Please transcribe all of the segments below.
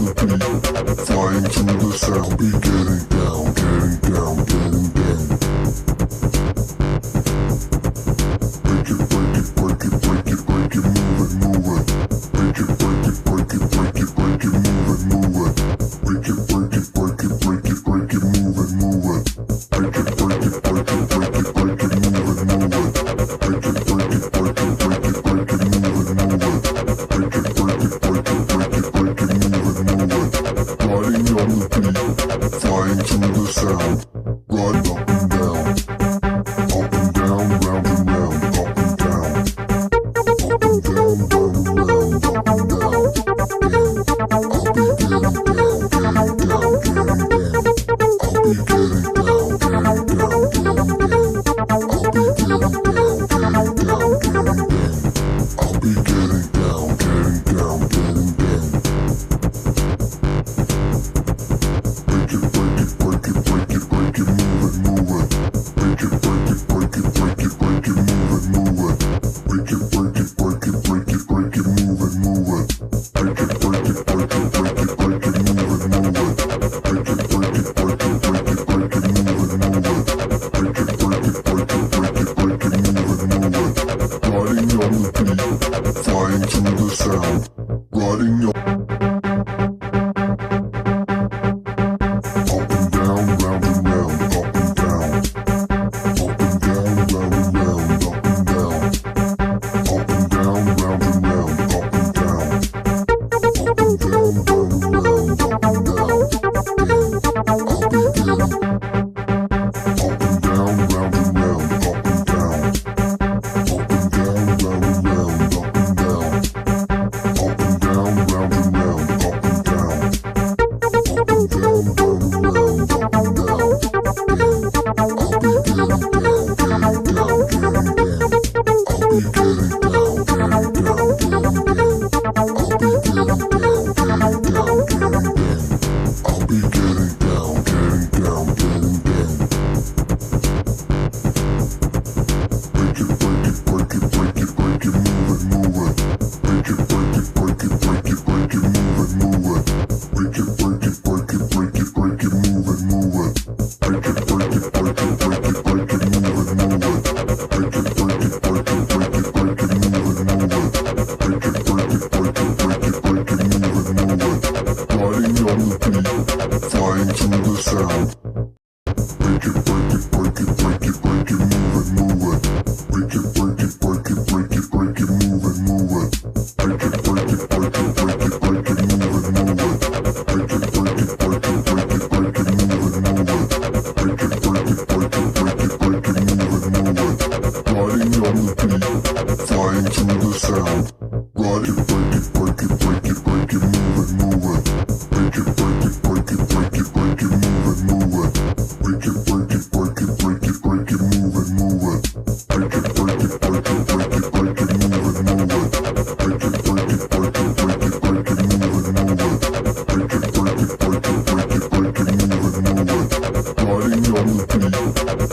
the beat, flying to the sound, be getting down, getting down, getting down. Break it, break it, break it, break it, break it, move it, move it. Break it, break it, break it, break it, break it, move it, move it. Break it, break it, break it, break it, break it, move it, move it. Break it, break it, break it, break it, break it, move it, move it. Break it, break it, break it, break it, break it, move it, move it. Break it, break it, break it, break it, break it, move it, move it. Riding on the beat, flying to the sound. Ride up and down, round and round, up and down, up and down, round and round, up and down. I'll be getting down, getting down, getting down. I'll be getting down, getting down, getting down. I'll be getting down, getting down, getting down. I'll be getting down, getting down, getting down. Break it, break it, break it, break it, break it, move it, move it. Break it, break it, break it, break it, break it, move it, move it. Break it, break it, break it, break it, break it, move it, move it. Break it, break it, break it, break it, break it, move it, move it. Break it, break it, break it, break it, break it, move it, move it. Break it, break it, break it, break it, break it, move it, move it. Riding on the beat, flying to the sound. Riding on. Up and down, round and round, up and down. Up and down, round and round, up and down. Up and down, round and round, up and down. Up and down, round and round, up and down. I'll be getting up and down, round and round, up and down. Up and down, round and round, up and down. Up and down, round and round, up and down. Up and down, round and round, up and down. I'll be getting down, getting down, getting down. I'll be getting down, getting down, getting down. I'll be getting down, getting down, getting down. I'll be getting down, getting down, getting down. Break it, break it, break it, break it, break it, move it, move it. Break it, break it, break it, break it, break it, move it, move it. Break it, break it, break it, break it, break it, move it, move it. Break it, break it, break it, break it, break it, move it, move it. Break it, break it, break it, break it, break it, move it, move it. Break it, break it, break it, break it, break it, move it, move it. Riding on the beat, flying to the sound. Break it, break it, break it, break it, break it, move it, move it. Break it, break it, break it, break it, break it, move it, move it. Break it, break it, break it, break it, break it, move it, move it. Break it, break it, break it, break it, break it, move it, move it. Break it, break it, break it, break it, break it, move it, move it. Riding on the beat, flying to the sound. Ride it, break it, break it, break it, break it, move it, move it. Break it, break it, break it, break it, break it, move it, move it. Break it, break it, break it, break it, break it, move it, move it. Break it, break it, break it, break it, break it, move it, move it. Break it, break it, break it, break it, break it, move it, move it. Break it, break it, break it, break it, break it, move it, move it. Riding on the beat,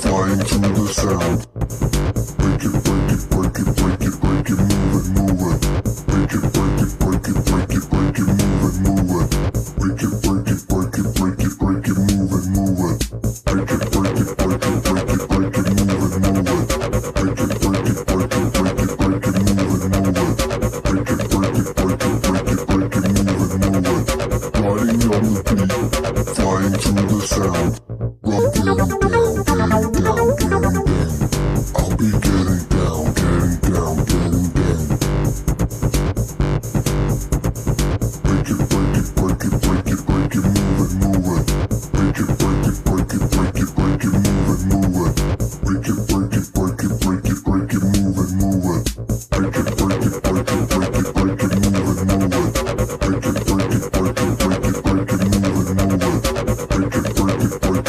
flying to the sound. Break it, break it, break it, break it, break it, move it, move it. Break it, break it, break it, break it, break it, move it, move it. Break it, break it, break it, break it, break it, move it, move it. Break it, break it, break it, break it, break it, move it, move it. Break it, break it, break it, break it, break it, move it, move it. Break it, break it, break it, break it, break it, move it, move it. Riding on the beat, flying to the sound. Getting down, getting down, getting down. I'll be getting down, getting down, getting down. Break it, break it, break it, break it, break it, move it, move it. Break it, break it, break it, break it, break it, move it, move it. Break it, break it, break it, break it, break it, move it, move it. Break it, break it, break it, break it, break it, move it, move it. Break it, break it, break it, break it, break it, move it, move it. Break it, break it, break it.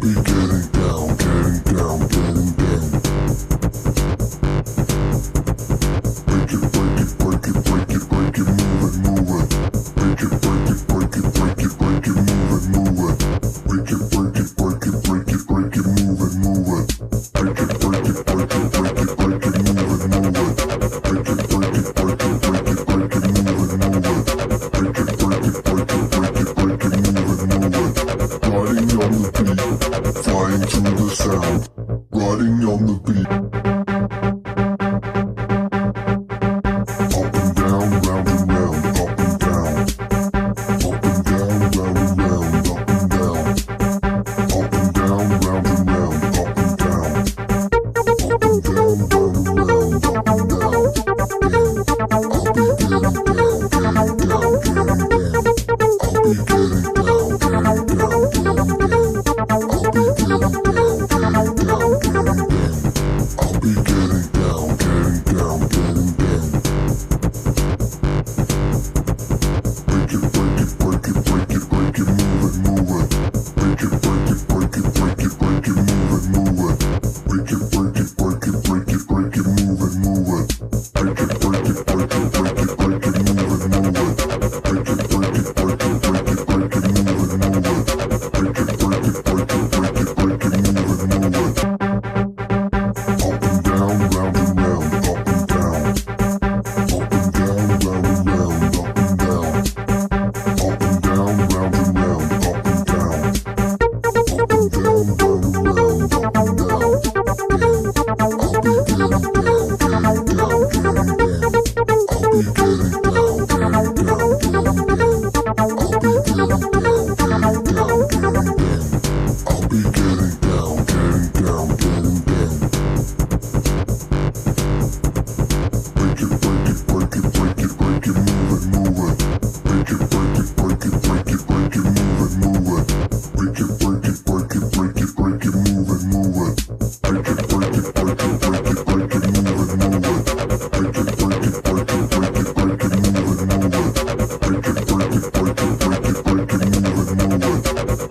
be getting down, getting down, getting down. Break it, break it, break it, break it, break it, move it, move it. Break it, break it, break it, break it, break it, move it, move it. Break it, break it, break it, break it, break it, move it, move it. Break it, break it, break it, break it, break it, move it, move it. Break it, break it, break it, break it, break it, move it, move it. Break it, break it, break it, break it, break it, move it, move it. Riding on the beat, flying to the sound. Riding on the beat. Up and down, round and round, up and down. Up and down, round and round, up and down. Up and down, round and round, up and down. Up and down, round and round, up and down. I'll be getting down, getting down, getting down. I'll be getting down, getting down, getting down. I'll be getting down, getting down, getting down.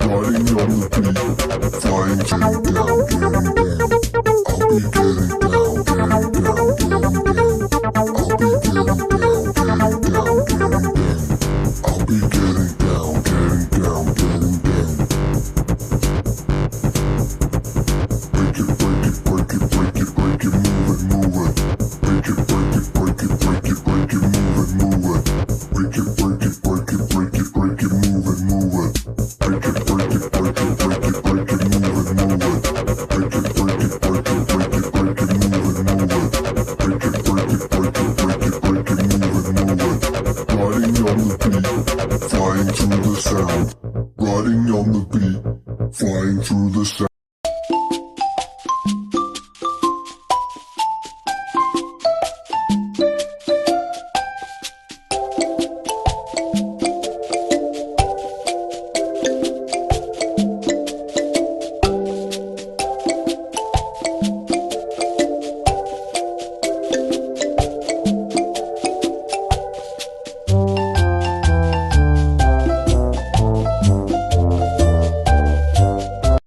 riding on the beat, flying to down, down, down. I'll be getting down, down, down, down, down. I'll be getting down, down, down, down, down. I'll be getting down, getting down, getting down. Break it, break it, break it, break it, break it, move it, move it. Break it, break it, break it, break it, break it, move it, move it. Break it, break it, break it, break it, break it, move it, move it. Break it, break it, break it, break it, break it, move it, move it. Break it, break it, break it, break it, break it, move it, move it. Break it, break it, break it, break it, break it, move it, move it. Riding on the beat, flying through the sound. Riding on the beat, flying through the sound.